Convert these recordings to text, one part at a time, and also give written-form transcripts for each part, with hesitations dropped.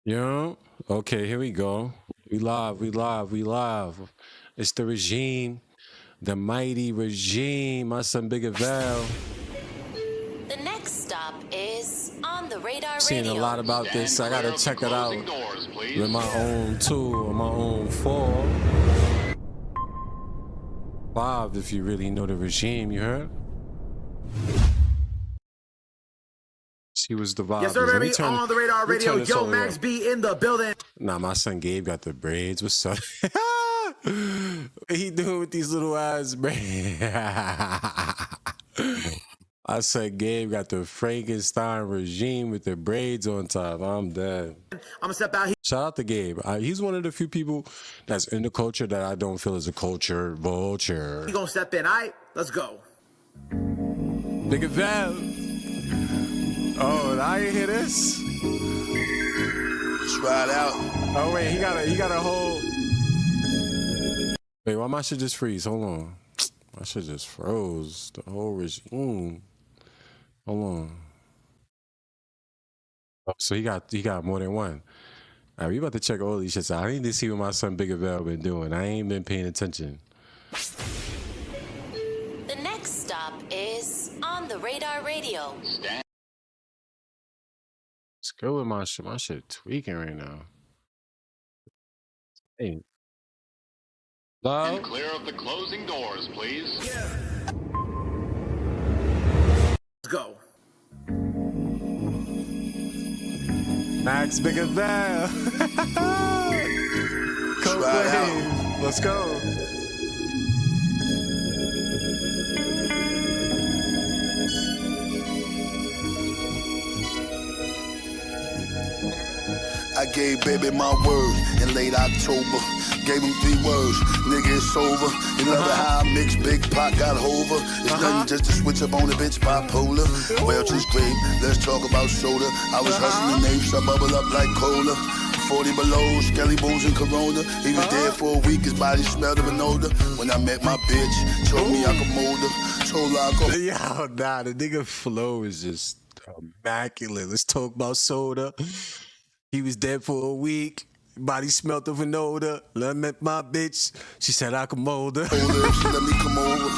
Yo, okay, here we go. We live, we live, we live. It's the regime, the mighty regime. My son Big Val. The next stop is On the Radar Seen a Radio. lot about this. I gotta check it out with my own 2 or my own 4. 5 if you really know the regime, you heard? She was the vibe. Yes, sir, baby. On the Radar Radio. Yo, Max B in the building. Nah, my son Gabe got the braids. What's up? What he doing with these little ass braids? I said Gabe got the Frankenstein regime with the braids on top. I'm dead. I'm gonna step out here. Shout out to Gabe. He's one of the few people that's in the culture that I don't feel is a culture vulture. You gonna step in? All right, let's go. Big Val. Oh, I ain't hear this. Let's ride out. Oh wait, he got a whole. Wait, why my shit just freeze? Hold on. My shit just froze. The whole regime. Hold on. Oh, so he got more than one. All right, we about to check all these shits out. I need to see what my son Big Val been doing. I ain't been paying attention. The next stop is On the Radar Radio. Let's go with my shit. My shit tweaking right now. Hey. Hello? And clear of the closing doors, please. Let's go. Max Big Val. Let's go. I gave baby my word in late October. Gave him 3 words, nigga, it's over. You love it how I mix Big Pot got Hover. It's nothing just to switch up on a bitch bipolar. Well, just great, let's talk about soda. I was hustling apes, I bubble up like cola. 40 below, skelly bones and Corona. He was dead for a week, his body smelled of an odor. When I met my bitch, told me I could mold her. Told her I could. Yo, nah, the nigga flow is just immaculate. Let's talk about soda. He was dead for a week. Body smelled of an odor. I met my bitch. She said I could mold her. She let me come over.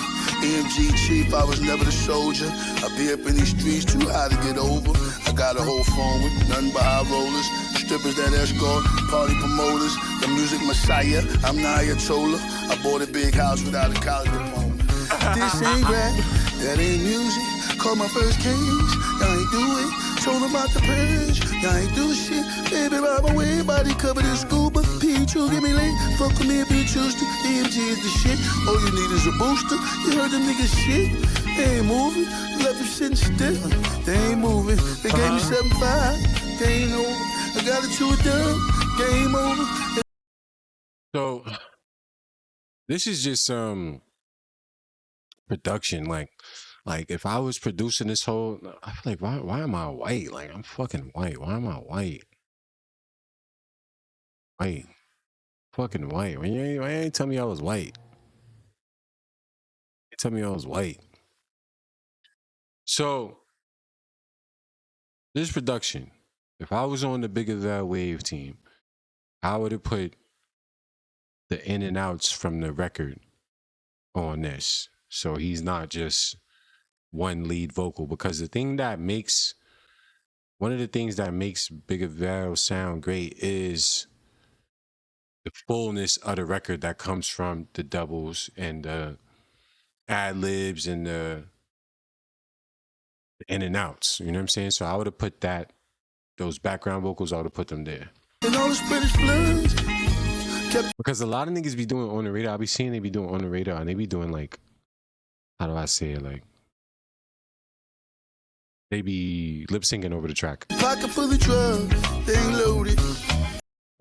EMG chief, I was never the soldier. I be up in these streets too high to get over. I got a whole phone with nothing but high rollers. Strippers that escort, party promoters. The music messiah, I'm the Ayatollah. I bought a big house without a college diploma. This ain't rap, that ain't music. Call my first case, y'all ain't do it. Told about the purge, y'all ain't do shit. Baby, ride my way, body covered in scuba. P2, get me late, fuck with me and be Tuesday. EMG is the shit, all you need is a booster. You heard them niggas shit, they ain't moving. Left them sitting still, they ain't moving. They gave me 7-5, they ain't over. I got it to a dub, game over. So, this is just production. Like if I was producing this whole, I feel like why am I white? Like I'm fucking white. Why am I white? White, fucking white. Why you ain't tell me I was white? You tell me I was white. So this production, if I was on the Big Val Wave team, I would have put the in and outs from the record on this, so he's not just one lead vocal. Because one of the things that makes Big Val sound great is the fullness of the record that comes from the doubles and the ad libs and the in and outs. You know what I'm saying? So I would have put those background vocals, I would have put them there. Because a lot of niggas be doing on the radar. I be seeing they be doing on the radar, and they be doing like, how do I say it? Like, they be lip syncing over the track. Pocket full of drugs, they ain't loaded.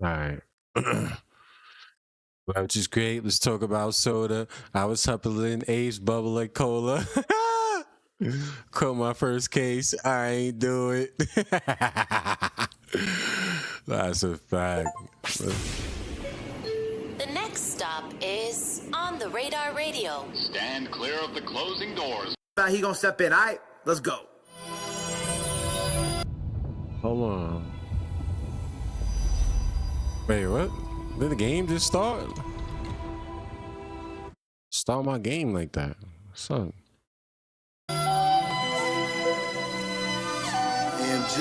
All right. Well, which is great. Let's talk about soda. I was huppling apes, bubble like cola. Caught my first case. I ain't do it. That's a fact. The next stop is On the Radar Radio. Stand clear of the closing doors. He gonna step in. All right, let's go. Hold on. Wait, what? Did the game just start? Start my game like that. Son. EMG.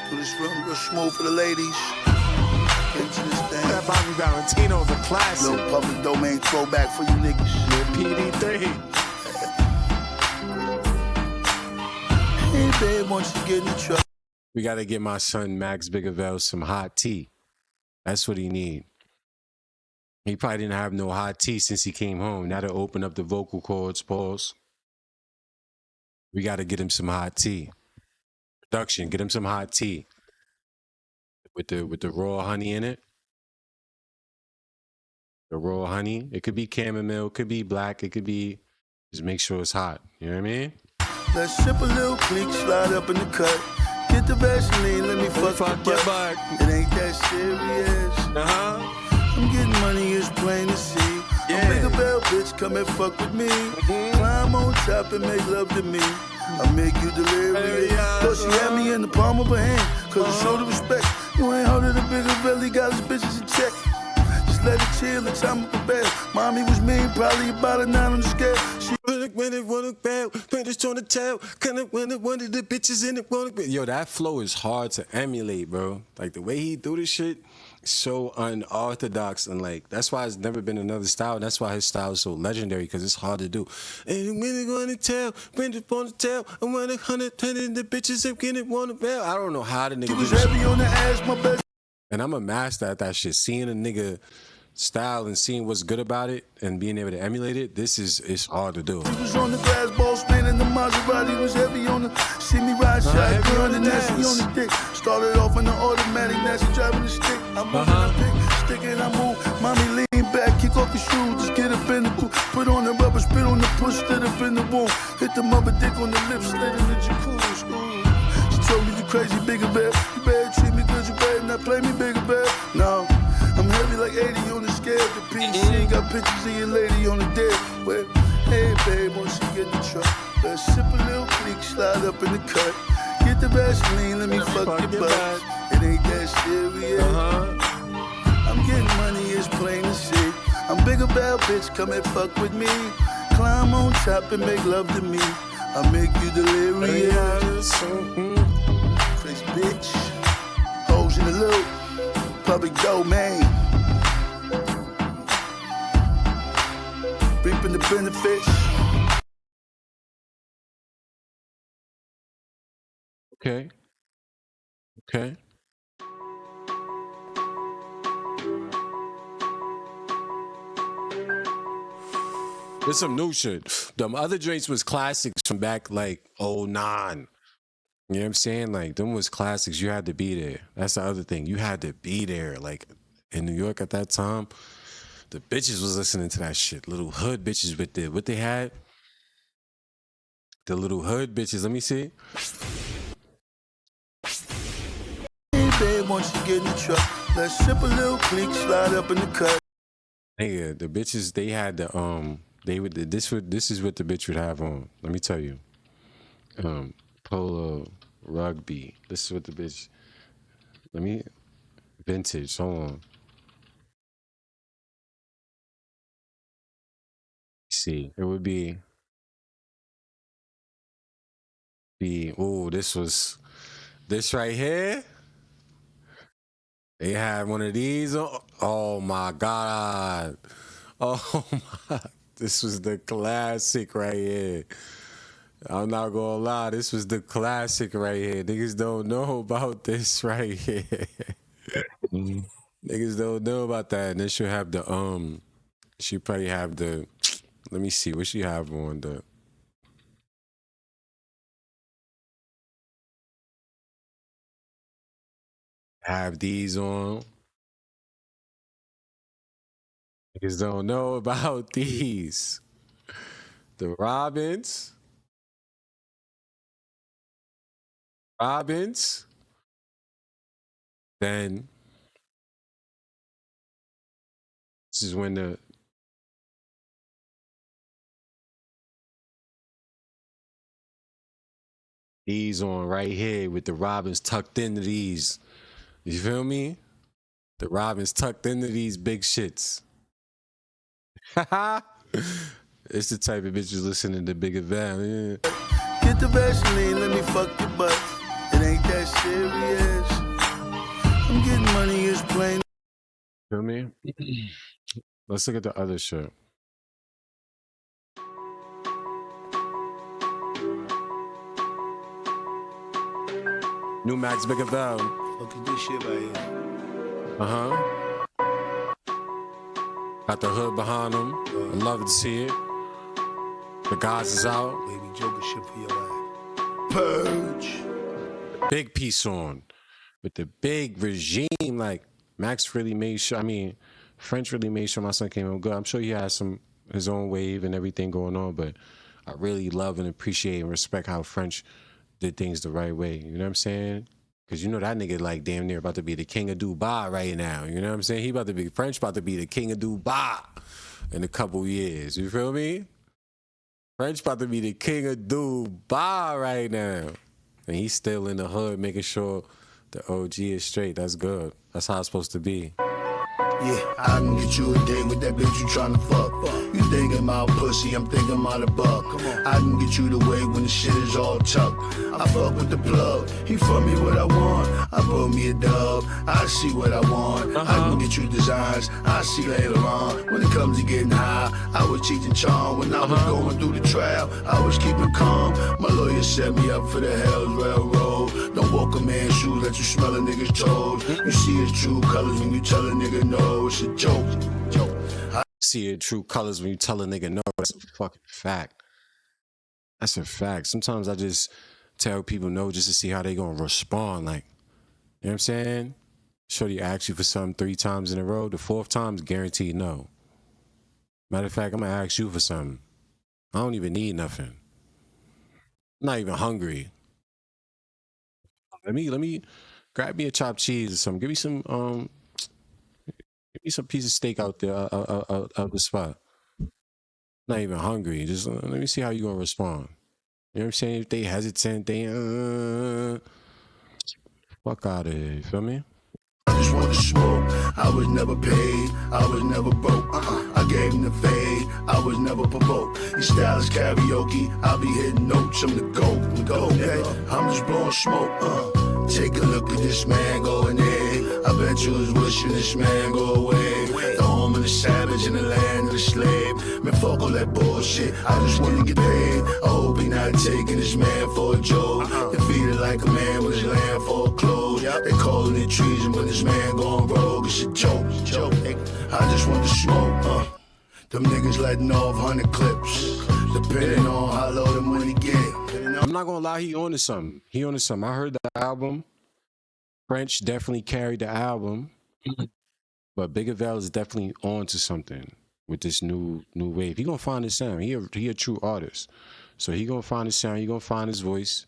Do this real smooth for the ladies. Get into this thing. That Bobby Valentino's a classic. Little public domain throwback for you niggas. PD3. Hey, babe, once you get in the truck. We got to get my son Max Bigavell some hot tea. That's what he need. He probably didn't have no hot tea since he came home. Now to open up the vocal cords, pause. We got to get him some hot tea. Production, get him some hot tea with the raw honey in it. The raw honey. It could be chamomile, it could be black, it could be. Just make sure it's hot. You know what I mean? Let's sip a little click, slide up in the cut. Get the Vaseline, let me fuck your butt. It ain't that serious. I'm getting money, it's plain to see. I'm Bigger Bell, bitch, come and fuck with me. Climb on top and make love to me. I make you delirious. But she had me in the palm of her hand, cause I showed her respect. You ain't heard of the Bigger Bell, he got his bitches in check. Just let it chill, the time of the bed. Mommy was mean, probably about a 9 on the scale. She when it wanted bad, finish on the tail. Kinda when it wanted the bitches in it wanted. Yo, that flow is hard to emulate, bro. Like the way he do this shit is so unorthodox, and like that's why it's never been another style. That's why his style is so legendary, because it's hard to do. And when it wanna tell, when it wanna tell, and when 100 the bitches up getting it wanna bell. I don't know how the nigga was heavy on the ass, my best. And I'm a master at that shit. Seeing a nigga style and seeing what's good about it and being able to emulate it, it's hard to do. He was on the glass ball, spinning the Maserati, was heavy on the. See me ride shotgun and nasty on the dick. Started off in the automatic, now she driving the stick. I'm moving the dick, stick and I move. Mommy lean back, kick off your shoes, just get up in the pool. Put on the rubber, spit on the push, stood up in the womb. Hit the mother dick on the lips, slid in the jacuzzi. She told me you crazy, Bigger Bell. You better treat me good, you better not play me, Bigger Bell. No. I'm heavy like 80 on the scale. The PC got pictures of your lady on the dead. Well, hey, babe, once you get in the truck, let's sip a little click, slide up in the cut. Get the Vaseline, let me fuck your butt. It ain't that serious. I'm getting money, it's plain to see. I'm Bigger Bell, bitch, come and fuck with me. Climb on top and make love to me. I make you delirious. Crazy bitch. Hoes in the loop. Public domain. Reaping the benefits. Okay. There's some new shit. Them other joints was classics from back like 09. You know what I'm saying? Like, them was classics. You had to be there. That's the other thing. You had to be there. Like, in New York at that time, the bitches was listening to that shit. Little hood bitches with what they had? The little hood bitches. Let me see. Hey, babe, once you get in the truck, let's sip a little click, slide up in the cut. Nigga, the bitches, they had the, this is what the bitch would have on. Let me tell you. Polo rugby. This is what the bitch. Vintage. Hold on. See, it would be. This right here. They had one of these. Oh my God. Oh my. This was the classic right here. I'm not gonna lie, this was the classic right here. Niggas don't know about this right here. Niggas don't know about that. And then she'll have the she probably have the, let me see what she have on the, have these on. Niggas don't know about these. The Robins. Then this is when these on right here with the Robins tucked into these. You feel me? The Robin's tucked into these big shits. It's the type of bitches listening to Big Daffi. Yeah. Get the Vaseline, let me fuck your butt. It ain't that serious. I'm getting money, it's plain. Feel me? Let's look at the other shit. New Max Big Daffi. Fucking this shit right here. Got the hood behind him. I love to see it. The guys is out. Baby Joker shit for your ass. Purge. Big piece on. With the big regime. Like, Max really made sure, I mean, French really made sure my son came out good. I'm sure he has his own wave and everything going on, but I really love and appreciate and respect how French did things the right way. You know what I'm saying? Because you know that nigga like damn near about to be the king of Dubai right now. You know what I'm saying? He about to be, French about to be the king of Dubai in a couple years. You feel me? French about to be the king of Dubai right now. And he's still in the hood making sure the OG is straight. That's good. That's how it's supposed to be. Yeah, I can get you a date with that bitch you tryna fuck. You thinking about pussy, I'm thinking about a buck. I can get you the way when the shit is all tucked. I fuck with the plug, he fuck me what I want. I put me a dub, I see what I want. I can get you designs, I see later on. When it comes to getting high, I was cheating charm. When I was going through the trial, I was keeping calm. My lawyer set me up for the Hell's Railroad. Don't walk a man's shoes, let you smell a nigga's toes. You see his true colors when you tell a nigga no. It's a joke. See your true colors when you tell a nigga no. That's a fucking fact. That's a fact. Sometimes I just tell people no just to see how they gonna respond. Like, you know what I'm saying? Shorty asks you for something 3 times in a row. The 4th time's guaranteed no. Matter of fact, I'm gonna ask you for something. I don't even need nothing. I'm not even hungry. Let me grab me a chopped cheese or something. Give me some piece of steak out there out the spot. Not even hungry. Just let me see how you gonna respond. You know what I'm saying? If they hesitant, they fuck out of here. You feel me? I just want to smoke. I was never paid. I was never broke. I gave him the fade. I was never provoked. Your style is karaoke. I'll be hitting notes. I'm the GOAT. Okay? I'm just blowing smoke. Take a look at this man going in. I bet you was wishing this man go away. The home of the savage and the land of the slave. Man, fuck all that bullshit. I just want to get paid. I hope he not taking this man for a joke. Defeated like a man with his land full of clothes. They calling it treason when this man going rogue. It's a joke. I just want to smoke. Them niggas letting off 100 clips. Depending on how low the money get. I'm not gonna lie, he on to something. I heard the album. French definitely carried the album. But Big Daffi is definitely on to something with this new wave. He gonna find his sound. He a true artist. So he gonna find his sound, he gonna find his voice,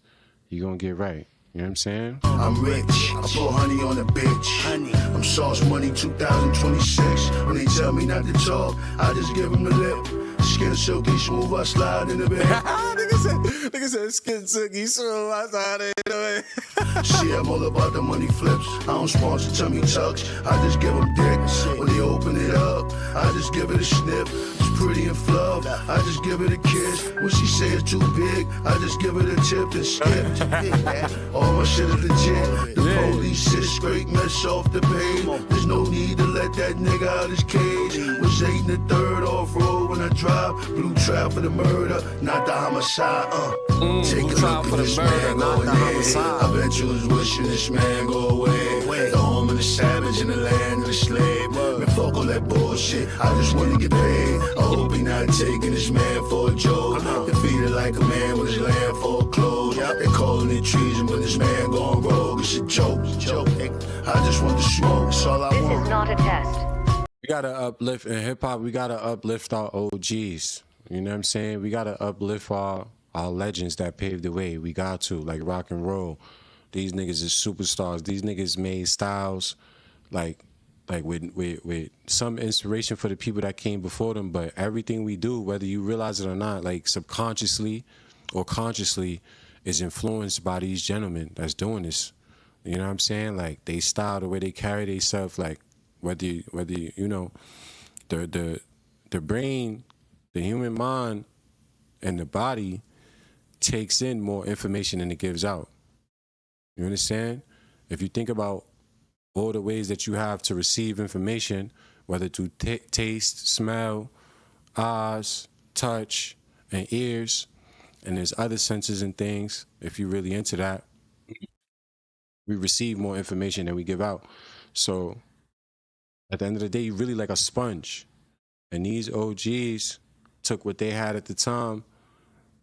he gonna get right. You know what I'm saying? I'm rich, I pour honey on a bitch. I'm Sauce Money 2026. When they tell me not to talk, I just give them the lip. Skin silky smooth, I slide in the bed. Nigga said skin silky smooth, I slide in the bed. See, I'm all about the money flips. I don't sponsor tummy tucks. I just give them dick. When they open it up, I just give it a snip. It's pretty and fluff. I just give it a kiss. When she say it's too big, I just give it a tip and skip. All my shit is legit. The police sit straight, mess off the page. There's no need to let that nigga out his cage. Was 8 in the 3rd off-road when I drive. Blue trial for the murder, not the homicide. Take a look at this man going in. I bet you was wishing this man go away. The home of the savage and the land of the slave. Man, fuck all that bullshit. I just want to get paid. I hope he not taking this man for a joke. Defeated like a man with his land full of clothes. They calling it treason when this man going rogue. It's a joke. I just want to smoke. That's all I want. This is not a test. We gotta uplift in hip hop. We gotta uplift our OGs. You know what I'm saying? We gotta uplift our legends that paved the way. We got to, like rock and roll. These niggas is superstars. These niggas made styles like with some inspiration for the people that came before them. But everything we do, whether you realize it or not, like subconsciously or consciously, is influenced by these gentlemen that's doing this. You know what I'm saying? Like they style, the way they carry themselves, like whether you know, the brain, the human mind, and the body takes in more information than it gives out. You understand? If you think about all the ways that you have to receive information, whether through taste, smell, eyes, touch, and ears, and there's other senses and things, if you're really into that, we receive more information than we give out. So at the end of the day, you're really like a sponge. And these OGs took what they had at the time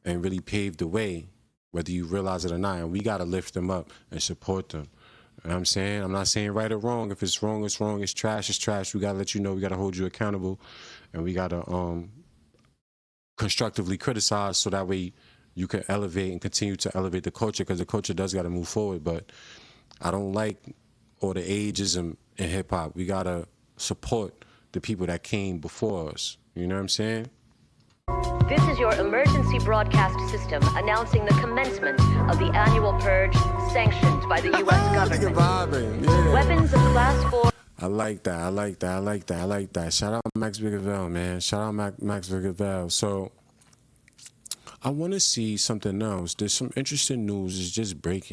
and really paved the way, whether you realize it or not. And we got to lift them up and support them. You know what I'm saying? I'm not saying right or wrong. If it's wrong, it's wrong. It's trash, it's trash. We got to let you know. We got to hold you accountable. And we got to constructively criticize so that way you can elevate and continue to elevate the culture, because the culture does got to move forward. But I don't like all the ageism in hip-hop. We got to support the people that came before us. You know what I'm saying? This is your emergency broadcast system announcing the commencement of the annual purge sanctioned by the U.S. government. Vibing, yeah. Weapons of Class 4. I like that. I like that. I like that. I like that. Shout out Max Bigavell, man. Shout out Max Bigavell. So I want to see something else. There's some interesting news. It's just breaking.